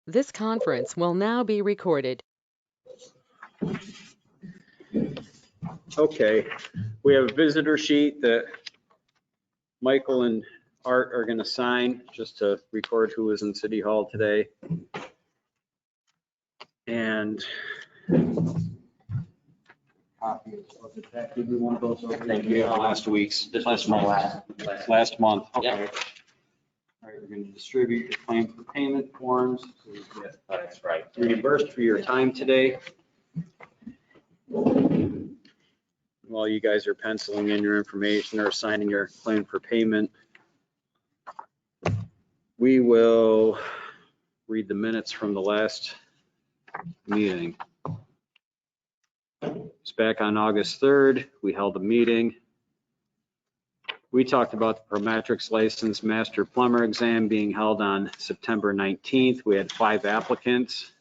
This conference will now be recorded. Okay, we have a visitor sheet that Michael and Art are going to sign just to record who was in City Hall today. And copy of the pack. Did we want those over? Thank you. We have last week's. This was my Last month. Okay. Yep. All right, we're going to distribute your claim for payment forms. So you get That's right. reimbursed for your time today. While you guys are penciling in your information or signing your claim for payment, we will read the minutes from the last meeting. It's back on August 3rd. We held a meeting. We talked about the Prometrics license Master Plumber exam being held on September 19th. We had 5 applicants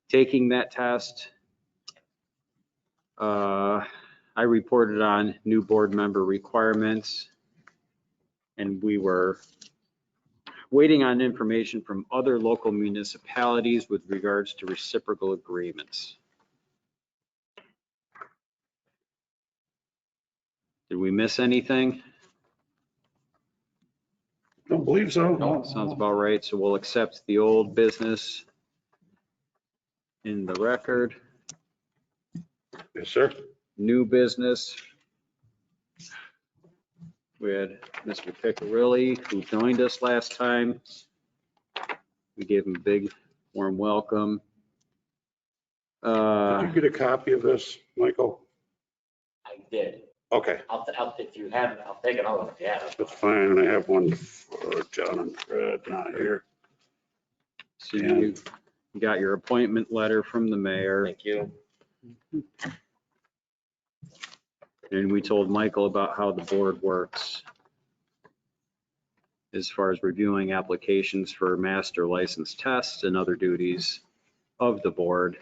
taking that test. I reported on new board member requirements, and we were waiting on information from other local municipalities with regards to reciprocal agreements. Did we miss anything? Don't believe so. No, sounds about right. So we'll accept the old business in the record. Yes, sir. New business. We had Mr. Piccarilli, who joined us last time. We gave him a big warm welcome. Did you get a copy of this, Michael? I did. Okay, If you haven't, I'll take it all if you have. that's fine. I have one for John and Fred, not here. So you got your appointment letter from the mayor. Thank you. And we told Michael about how the board works as far as reviewing applications for master license tests and other duties of the board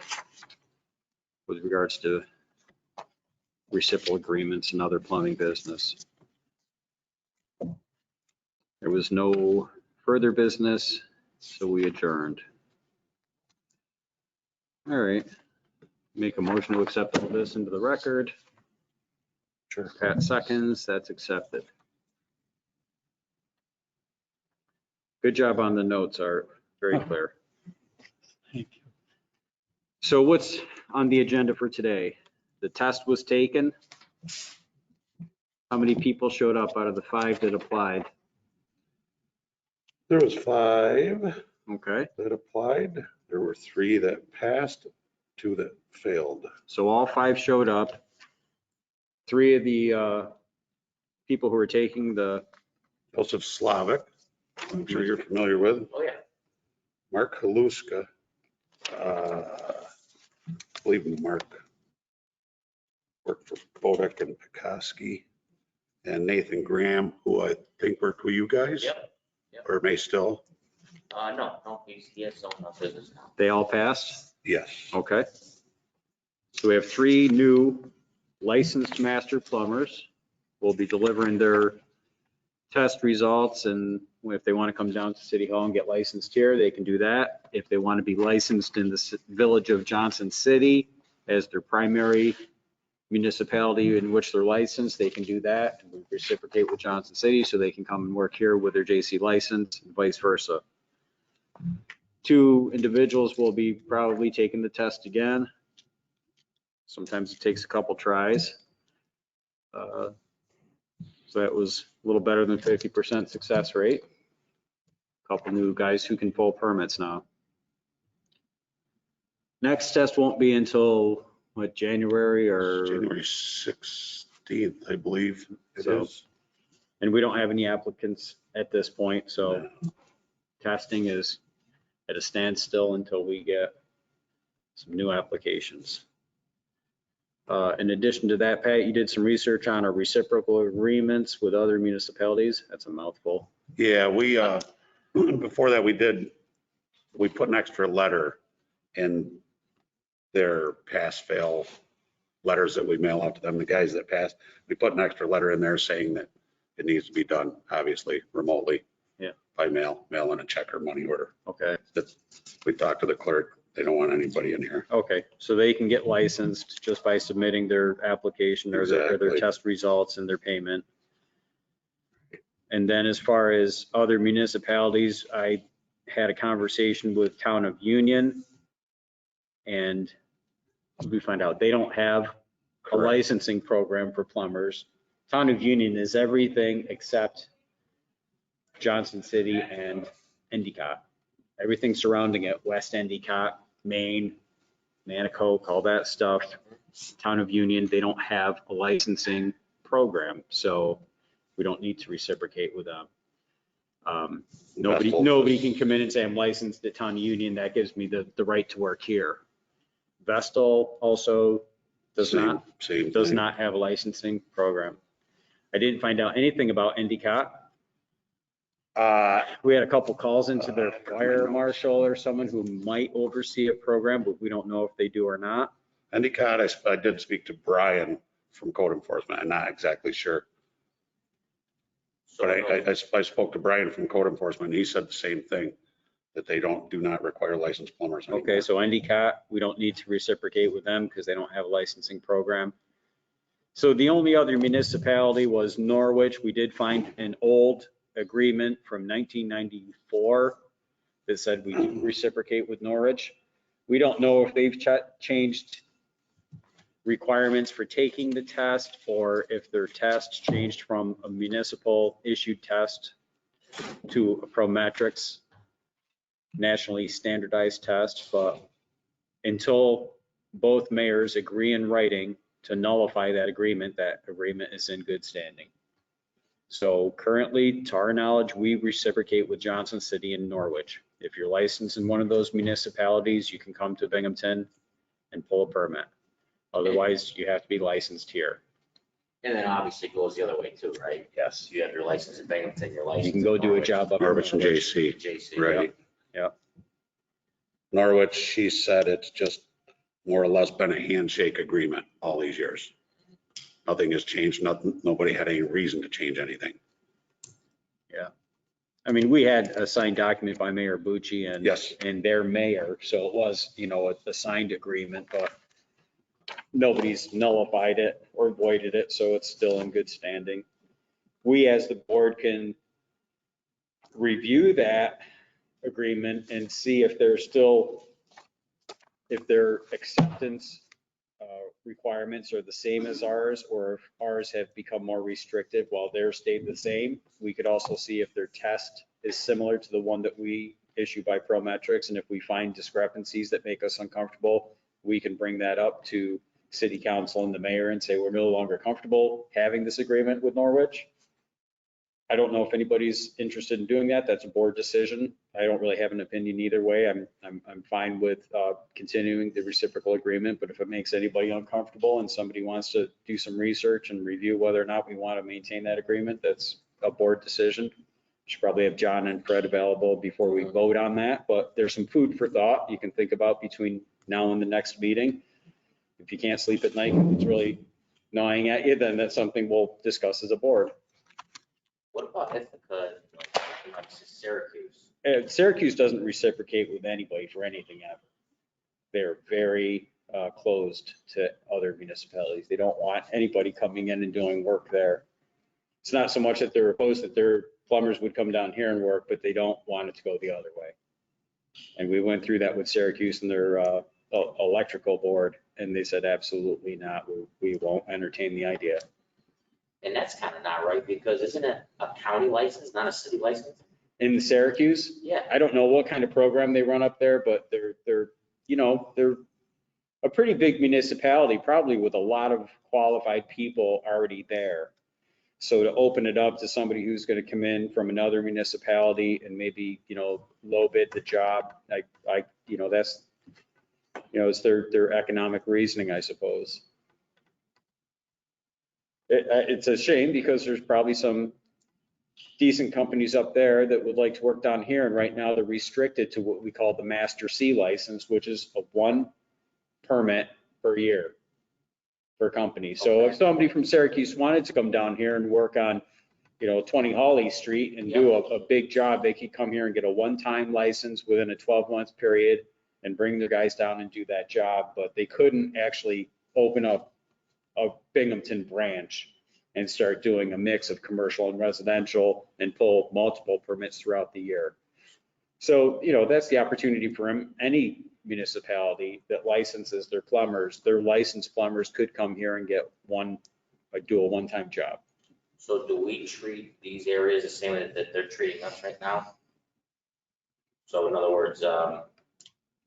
with regards to reciprocal agreements and other plumbing business. There was no further business, so we adjourned. All right. Make a motion to accept all this into the record. Sure. Pat seconds, that's accepted. Good job on the notes, Art. Very clear. Thank you. So what's on the agenda for today? The test was taken. How many people showed up out of the 5 that applied? There was 5 Okay, that applied. There were 3 that passed, 2 that failed. so all 5 showed up. 3 of the people who were taking the, Joseph Slavic, I'm sure you're familiar with. Oh, yeah. Mark Haluska. I believe Mark worked for Bodek and Pekoski. And Nathan Graham, who I think worked with you guys. Yep. Or may still. No, he has his own business now. they all passed? Yes. Okay. So we have 3 new licensed master plumbers. We'll be delivering their test results, and if they want to come down to City Hall and get licensed here, they can do that. If they want to be licensed in the village of Johnson City as their primary municipality in which they're licensed, they can do that. We reciprocate with Johnson City so they can come and work here with their JC license and vice versa. 2 individuals will be probably taking the test again. Sometimes it takes a couple tries. So that was a little better than 50% success rate. Couple new guys who can pull permits now. Next test won't be until what, January or? January 16th, I believe it So- is. And we don't have any applicants at this point, so testing is at a standstill until we get some new applications. In addition to that, Pat, you did some research on our reciprocal agreements with other municipalities. That's a mouthful. Yeah, we, before that, we put an extra letter in their pass-fail letters that we mail out to them, the guys that passed. We put an extra letter in there saying that it needs to be done, obviously, remotely. Yeah. By mail in a check or money order. Okay. We talked to the clerk. They don't want anybody in here. Okay, so they can get licensed just by submitting their application or their Exactly. test results and their payment. And then as far as other municipalities, I had a conversation with Town of Union, and we find out they don't have a Correct. licensing program for plumbers. Town of Union is everything except Johnson City and Endicott. Everything surrounding it, West Endicott, Maine, Manicoke, all that stuff. Town of Union, they don't have a licensing program, so we don't need to reciprocate with them. Nobody can come in and say, I'm licensed at Town of Union. That gives me the right to work here. Vestal also does not have a licensing program. I didn't find out anything about Endicott. We had a couple calls into their fire marshal or someone who might oversee a program, but we don't know if they do or not. Endicott, I did speak to Brian from code enforcement. I'm not exactly sure. So But I spoke to Brian from code enforcement. And he said the same thing, that they do not require licensed plumbers anymore. Okay, so Endicott, we don't need to reciprocate with them because they don't have a licensing program. So the only other municipality was Norwich. We did find an old agreement from 1994 that said we do reciprocate with Norwich. We don't know if they've changed requirements for taking the test or if their test changed from a municipal issued test to a Prometrics nationally standardized test. But until both mayors agree in writing to nullify that agreement is in good standing. So currently, to our knowledge, we reciprocate with Johnson City and Norwich. If you're licensed in one of those municipalities, you can come to Binghamton and pull a permit. Otherwise, you have to be licensed here. And then obviously it goes the other way too, right? Yes. You have your license in Binghamton, your license. You can go in do a Norwich. job up in Norwich and JC. JC. Right. Yeah. Norwich, she said it's just more or less been a handshake agreement all these years. Nothing has changed. Nothing, nobody had any reason to change anything. Yeah. I mean, we had a signed document by Mayor Bucci and, Yes. and their mayor. So it was, a signed agreement, but nobody's nullified it or voided it. So it's still in good standing. We as the board can review that agreement and see if there's still, if their acceptance requirements are the same as ours, or if ours have become more restrictive while theirs stayed the same. We could also see if their test is similar to the one that we issue by Prometrics. And if we find discrepancies that make us uncomfortable, we can bring that up to city council and the mayor and say, we're no longer comfortable having this agreement with Norwich. I don't know if anybody's interested in doing that. That's a board decision. I don't really have an opinion either way. I'm fine with continuing the reciprocal agreement, but if it makes anybody uncomfortable and somebody wants to do some research and review whether or not we want to maintain that agreement, that's a board decision. Should probably have John and Fred available before we vote on that, but there's some food for thought you can think about between now and the next meeting. If you can't sleep at night, if it's really gnawing at you, then that's something we'll discuss as a board. What about Ithaca, like Syracuse? Syracuse doesn't reciprocate with anybody for anything ever. They're very closed to other municipalities. They don't want anybody coming in and doing work there. It's not so much that they're opposed that their plumbers would come down here and work, but they don't want it to go the other way. And we went through that with Syracuse and their electrical board, and they said, absolutely not. We won't entertain the idea. And that's kind of not right, because isn't it a county license, not a city license? In Syracuse? Yeah. I don't know what kind of program they run up there, but they're a pretty big municipality, probably with a lot of qualified people already there. So to open it up to somebody who's going to come in from another municipality and maybe, low bid the job, that's, it's their economic reasoning, I suppose. It's a shame because there's probably some decent companies up there that would like to work down here. And right now they're restricted to what we call the Master C license, which is a 1 permit per year per company. So if somebody from Syracuse wanted to come down here and work on 20 Hawley Street and do a big job, they could come here and get a one-time license within a 12-month period and bring their guys down and do that job, but they couldn't actually open up a Binghamton branch and start doing a mix of commercial and residential and pull multiple permits throughout the year. So, that's the opportunity for any municipality that licenses their plumbers. Their licensed plumbers could come here and do a one-time job. So do we treat these areas the same way that they're treating us right now? So in other words,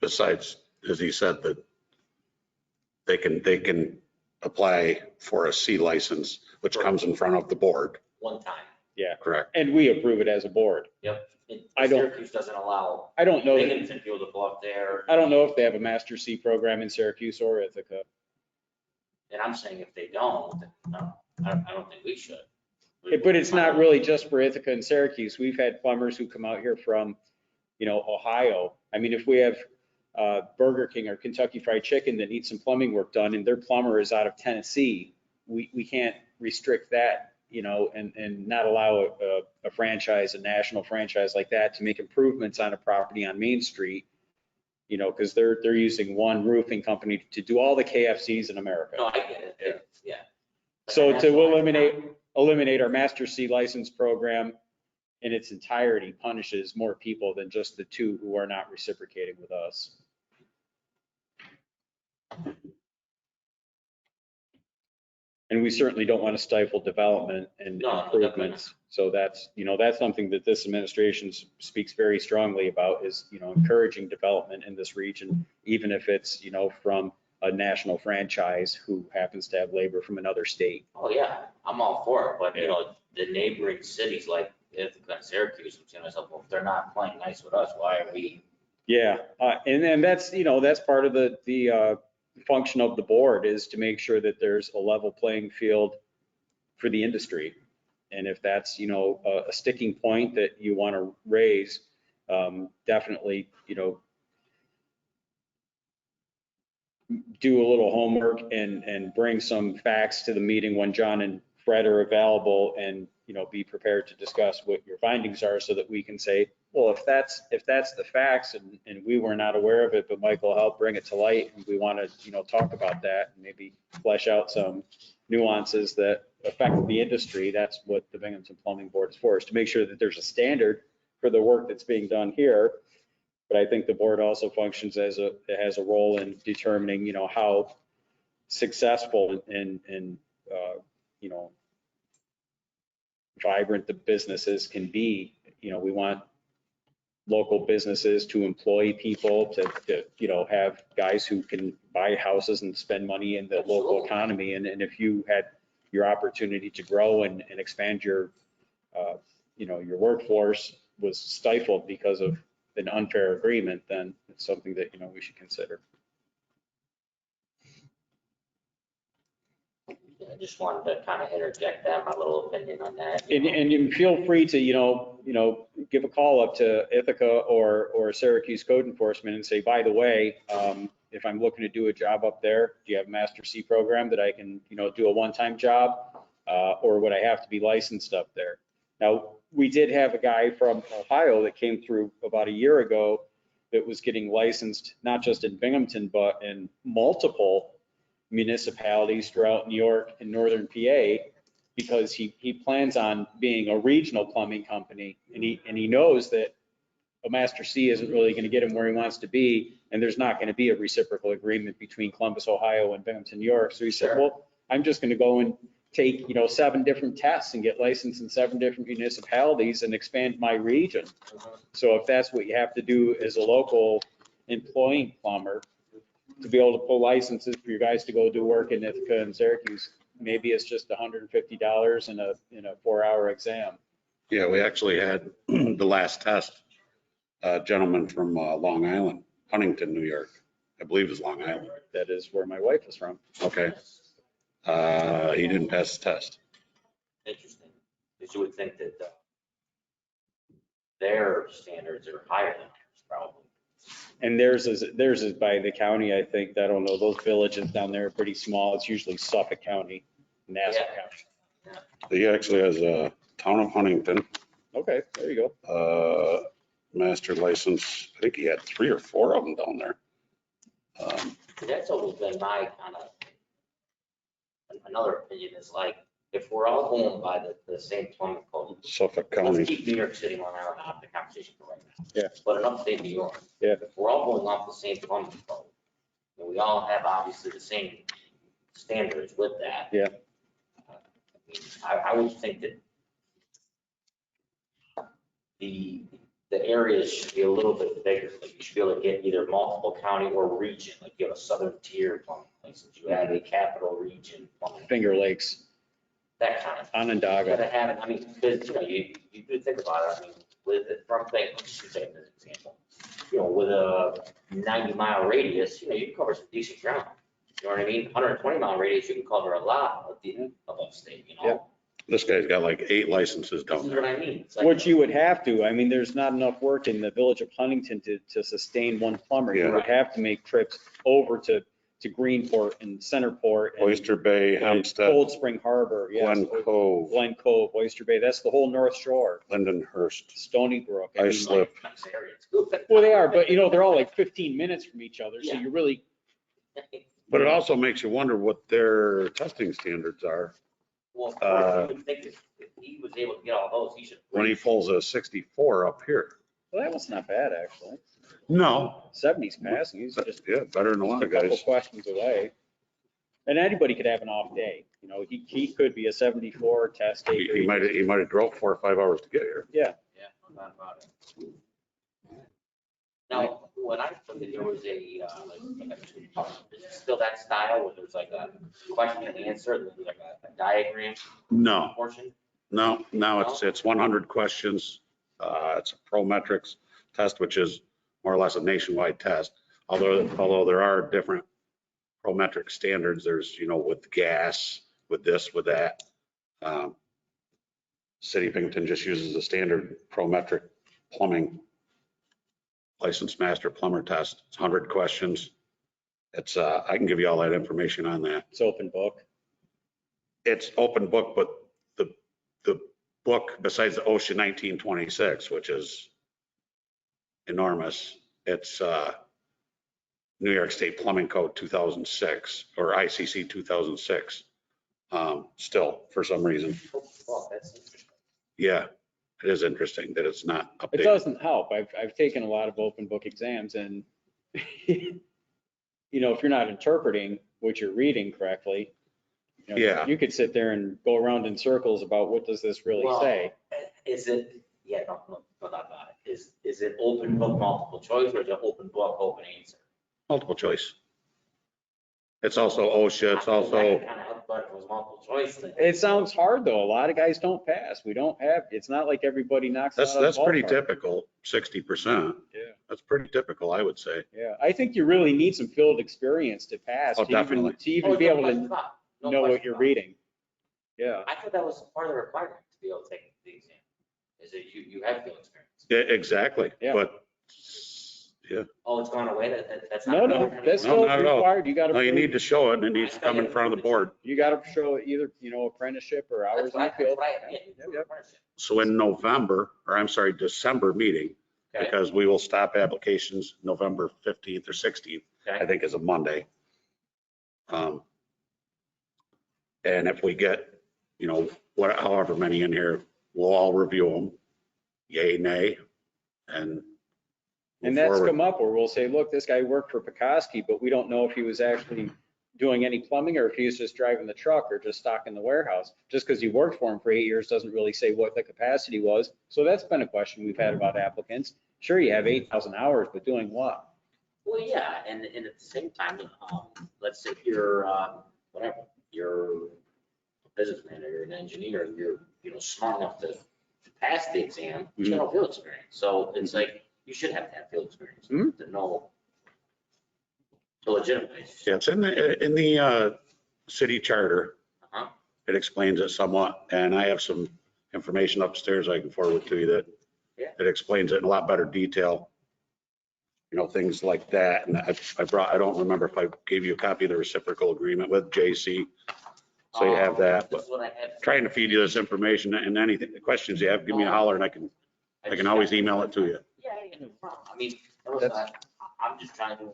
Besides, as he said, that they can apply for a C license, which comes in front of the board. one time. Yeah, Correct. and we approve it as a board. Yep. I don't- Syracuse doesn't allow I don't know, Binghamton people to go up there. I don't know if they have a Master C program in Syracuse or Ithaca. And I'm saying if they don't, then no, I don't think we should. But it's not really just for Ithaca and Syracuse. We've had plumbers who come out here from, Ohio. I mean, if we have Burger King or Kentucky Fried Chicken that needs some plumbing work done and their plumber is out of Tennessee, we can't restrict that, and not allow a franchise, a national franchise like that to make improvements on a property on Main Street, because they're using one roofing company to do all the KFCs in America. No, I get it. Yeah. So That's to why- eliminate our Master C license program in its entirety punishes more people than just the two who are not reciprocating with us. And we certainly don't want to stifle development and No, definitely improvements. So that's something that this administration speaks very strongly about is, encouraging development in this region, even if it's, from a national franchise who happens to have labor from another state. Oh, yeah, I'm all for it, but the neighboring cities like Ithaca and Syracuse, I'm saying to myself, well, if they're not playing nice with us, why are we? Yeah, and then that's part of the function of the board is to make sure that there's a level playing field for the industry. And if that's, a sticking point that you want to raise, definitely, do a little homework and bring some facts to the meeting when John and Fred are available and, be prepared to discuss what your findings are so that we can say, well, if that's the facts and we were not aware of it, but Michael helped bring it to light and we want to, talk about that and maybe flesh out some nuances that affect the industry. That's what the Binghamton Plumbing Board is for, is to make sure that there's a standard for the work that's being done here. But I think the board also functions has a role in determining, how successful and vibrant the businesses can be. We want local businesses to employ people to have guys who can buy houses and spend money in the local economy. And if you had your opportunity to grow and expand your workforce was stifled because of an unfair agreement, then it's something that, we should consider. I just wanted to kind of interject that, my little opinion on that. And you feel free to, give a call up to Ithaca or Syracuse Code Enforcement and say, by the way, if I'm looking to do a job up there, do you have a Master C program that I can, do a one-time job? Or would I have to be licensed up there? Now, we did have a guy from Ohio that came through about a year ago that was getting licensed, not just in Binghamton, but in multiple municipalities throughout New York and northern PA, because he plans on being a regional plumbing company. And he knows that a Master C isn't really going to get him where he wants to be. And there's not going to be a reciprocal agreement between Columbus, Ohio and Binghamton, New York. So he said, well, I'm just going to go and take, 7 different tests and get licensed in 7 different municipalities and expand my region. So if that's what you have to do as a local employing plumber, to be able to pull licenses for you guys to go do work in Ithaca and Syracuse, maybe it's just $150 in a 4-hour exam. Yeah, we actually had the last test, a gentleman from Long Island, Huntington, New York, I believe is Long Island. That is where my wife is from. Okay. He didn't pass the test. Interesting, because you would think that their standards are higher than ours, probably. And theirs is by the county, I think. I don't know. Those villages down there are pretty small. It's usually Suffolk County, Nassau County. He actually has Town of Huntington, Okay, there you go. master license. I think he had 3 or 4 of them down there. That's always been my kind of, another opinion is like, if we're all going by the same plumbing code, Suffolk let's County. keep New York City on our the conversation for right now. Yeah. But in upstate New York. Yeah. If we're all going off the same plumbing code, and we all have obviously the same standards with that. Yeah. I would think that the areas should be a little bit bigger, like you should be able to get either multiple county or region, like you have a southern tier plumbing license, you have a capital region plumbing, Finger Lakes, that kind of. Onondaga. Gotta have it, I mean, because, you do think about it, I mean, with the front thing, let's just say as an example, with a 90-mile radius, you can cover some decent ground. You know what I mean? 120-mile radius, you can cover a lot of upstate, Yep. This guy's got like 8 licenses This down is what there. I mean. It's like- Which you would have to, I mean, there's not enough work in the village of Huntington to sustain one plumber. You Yeah. would have to make trips over to Greenport and Centerport. and- Oyster Bay, and Hempstead, Cold Spring Harbor, yes. Glen Cove, Glen Cove, Oyster Bay, that's the whole North Shore, Lindenhurst. Stony Brook. I mean, Islip. Nice area, too. Well, they are, but they're all like 15 minutes from each other, so Yeah. you really, But it also makes you wonder what their testing standards are. Well, of course, you would think if he was able to get all those, he should. When he pulls a 64 up here. well, that was not bad, actually. No. 70's passing, he's just Yeah, better than a lot a of couple guys. questions away. And anybody could have an off day, he could be a 74 test taker. He might have drove 4 or 5 hours to get here. Yeah, Yeah, no doubt about it. Now, when I took it, there was is it still that style where there's like a question and answer, there's like a diagram No, portion? no, now it's 100 questions. It's a Prometrics test, which is more or less a nationwide test. Although there are different Prometric standards, there's, with gas, with this, with that. City of Binghamton just uses the standard Prometric plumbing licensed master plumber test. It's 100 questions. It's, I can give you all that information on that. it's open book. It's open book, but the book, besides the OSHA 1926, which is enormous, it's New York State Plumbing Code 2006 or ICC 2006. Still, for some reason. Oh, that's interesting. Yeah, it is interesting that it's not It updated. doesn't help. I've taken a lot of open book exams and, if you're not interpreting what you're reading correctly, Yeah. you could sit there and go around in circles about what does this really Well, say? Is it, no doubt about it. Is it open book multiple choice or is it open book open answer? Multiple choice. It's also OSHA, it's also, Kind of, but it was multiple choice. then. It sounds hard though. A lot of guys don't pass. We don't have, it's not like everybody knocks it out of the that's pretty ballpark. typical, 60%. Yeah. That's pretty typical, I would say. Yeah, I think you really need some field experience to pass. Oh, to even- definitely. To even Oh, be no able question to about it. No know what question you're about it. reading. Yeah. I thought that was part of the requirement to be able to take the exam, is that you have field experience. Yeah, exactly. Yeah. But, yeah, Oh, it's gone away, that's No, not. no, that's No, still not at all. required. You gotta, no, you prove- need to show it and it needs to come in front of the board. you gotta show either, apprenticeship or hours That's in what the field. I had. Yep. So in November, or I'm sorry, December meeting, Okay, because we will stop applications November 15th or 16th, I okay. think is a Monday. And if we get, however many in here, we'll all review them, yay, nay, and move And that's forward. come up where we'll say, look, this guy worked for Pekoski, but we don't know if he was actually doing any plumbing or if he was just driving the truck or just stocking the warehouse. Just because he worked for him for 8 years doesn't really say what the capacity was. So that's been a question we've had about applicants. Sure, you have 8,000 hours, but doing what? Well, yeah, and at the same time, let's say you're, whatever, you're a businessman or you're an engineer, and you're, smart enough to pass the exam, but you don't have field experience. So it's like, you should have to have field experience Mhm. to know, to legitimize. Yeah, it's in the city charter. Uh-huh. It explains it somewhat, and I have some information upstairs I can forward to you that Yeah. it explains it in a lot better detail. Things like that. And I don't remember if I gave you a copy of the reciprocal agreement with JC. So you have that, This but is what I have. trying to feed you this information and anything, the questions you have, give me a holler and I can always email it to you. Yeah, yeah, no problem. I mean, listen, I'm just trying to, you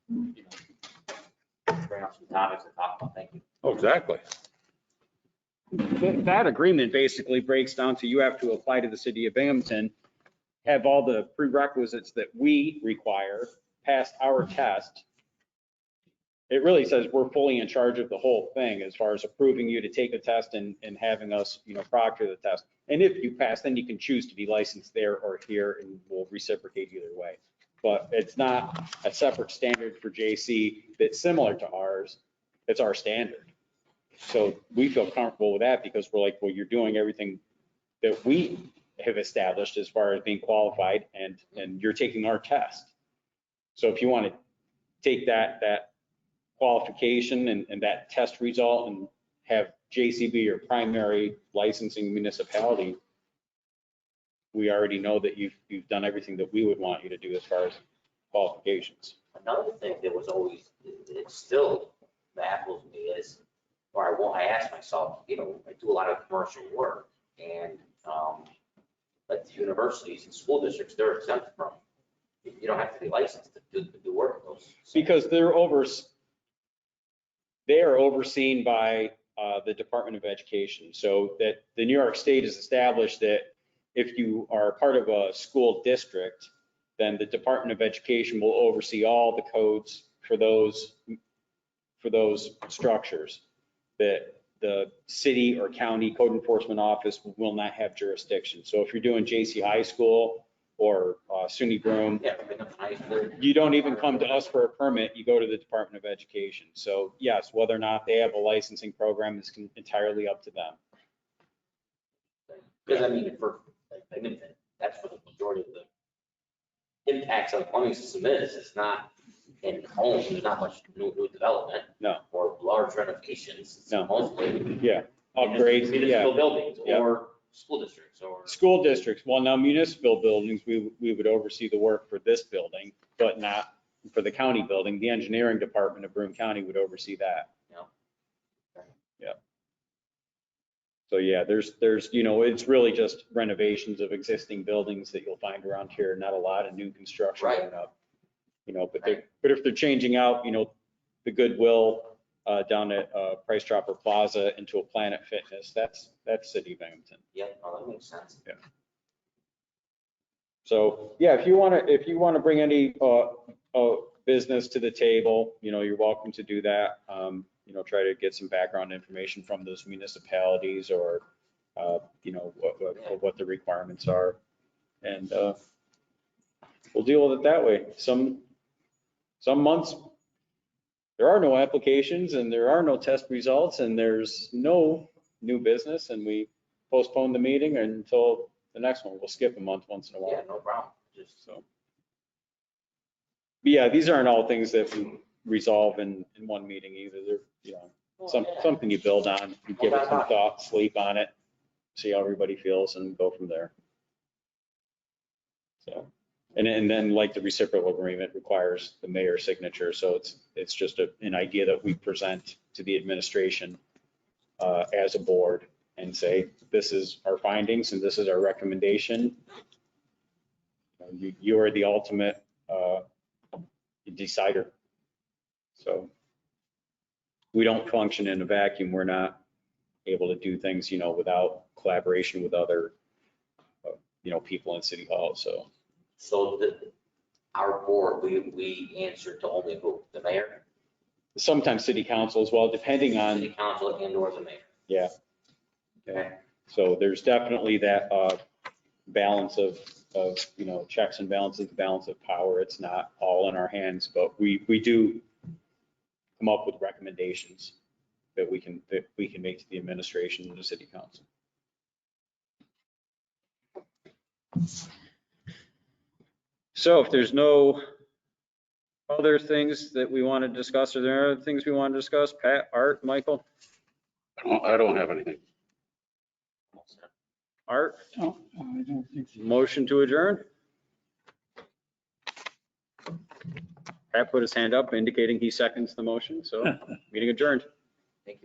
know, bring up some topics to talk about. Thank you. Oh, exactly. That agreement basically breaks down to you have to apply to the city of Binghamton, have all the prerequisites that we require, pass our test. It really says we're fully in charge of the whole thing as far as approving you to take the test and having us, you know, proctor the test. And if you pass, then you can choose to be licensed there or here and we'll reciprocate either way. But it's not a separate standard for JC that's similar to ours. It's our standard. So we feel comfortable with that because we're like, well, you're doing everything that we have established as far as being qualified and you're taking our test. So if you want to take that qualification and that test result and have JC be your primary licensing municipality, we already know that you've done everything that we would want you to do as far as qualifications. Another thing that was always, it still baffles me is, I ask myself, you know, I do a lot of commercial work and, like the universities and school districts, they're exempt from, you don't have to be licensed to do work in those. Because they are overseen by the Department of Education. So that the New York State has established that if you are part of a school district, then the Department of Education will oversee all the codes for those structures. That the city or county code enforcement office will not have jurisdiction. So if you're doing JC High School or SUNY Broome, Yeah, Binghamton High School. you don't even come to us for a permit, you go to the Department of Education. So yes, whether or not they have a licensing program is entirely up to them. Because I mean, for like Binghamton, that's what the majority of the impacts on the plumbing system is. It's not in homes, there's not much new development. No. Or large renovations. It's No. mostly Yeah, upgrades, municipal yeah. buildings Yeah. or school districts or. School districts, well, now municipal buildings, we would oversee the work for this building, but not for the county building. The engineering department of Broome County would oversee that. Yeah. So yeah, there's, you know, it's really just renovations of existing buildings that you'll find around here, not a lot of new construction Right. going up. You know, but if they're changing out, you know, the Goodwill down at Price Dropper Plaza into a Planet Fitness, that's City of Binghamton. Yeah, no, that makes sense. Yeah. So, yeah, if you want to bring any business to the table, you know, you're welcome to do that. You know, try to get some background information from those municipalities or, you know, what the requirements are. And we'll deal with it that way. Some months, there are no applications and there are no test results and there's no new business and we postpone the meeting until the next one. We'll skip a month once in a while. Yeah, no problem. Just So, but yeah, these aren't all things that we resolve in one meeting either. They're, you know, something you build on, you give it some thought, sleep on it, see how everybody feels and go from there. So, and then like the reciprocal agreement requires the mayor's signature. So it's just an idea that we present to the administration as a board and say, this is our findings and this is our recommendation. You are the ultimate decider. So we don't function in a vacuum. We're not able to do things, you know, without collaboration with other, you know, people in City Hall. So our board, we answer to only who? The mayor? Sometimes City Council as well, depending on. City council and or the mayor? Yeah. Okay. So there's definitely that balance of, you know, checks and balances, balance of power. It's not all in our hands, but we do come up with recommendations that we can make to the administration and the City Council. So if there's no other things that we want to discuss, are there other things we want to discuss? Pat, Art, Michael? I don't have anything. Art? No, I don't think so. Motion to adjourn? Pat put his hand up indicating he seconds the motion, so meeting adjourned.